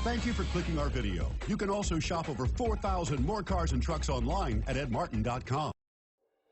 Thank you for clicking our video. You can also shop over 4,000 more cars and trucks online at edmartin.com.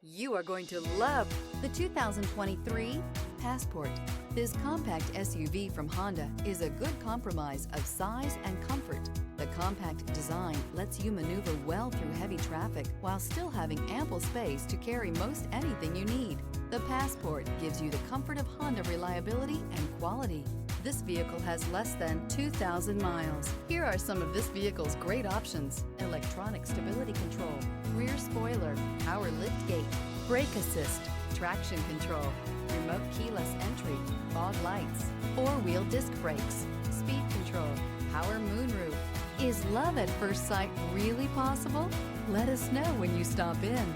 You are going to love the 2023 Passport. This compact SUV from Honda is a good compromise of size and comfort. The compact design lets you maneuver well through heavy traffic while still having ample space to carry most anything you need. The Passport gives you the comfort of Honda reliability and quality. This vehicle has less than 2,000 miles. Here are some of this vehicle's great options: electronic stability control, rear spoiler, power liftgate, brake assist, traction control, remote keyless entry, fog lights, four-wheel disc brakes, speed control, power moonroof. Is love at first sight really possible? Let us know when you stop in.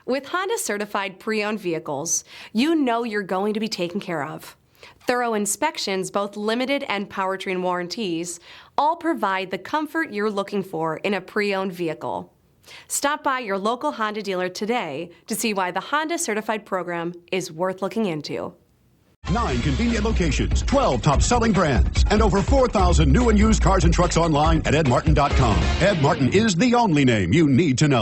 With Honda certified pre-owned vehicles, you know you're going to be taken care of. Thorough inspections, both limited and powertrain warranties, all provide the comfort you're looking for in a pre-owned vehicle. Stop by your local Honda dealer today to see why the Honda certified program is worth looking into. 9 convenient locations, 12 top-selling brands, and over 4,000 new and used cars and trucks online at edmartin.com. Ed Martin is the only name you need to know.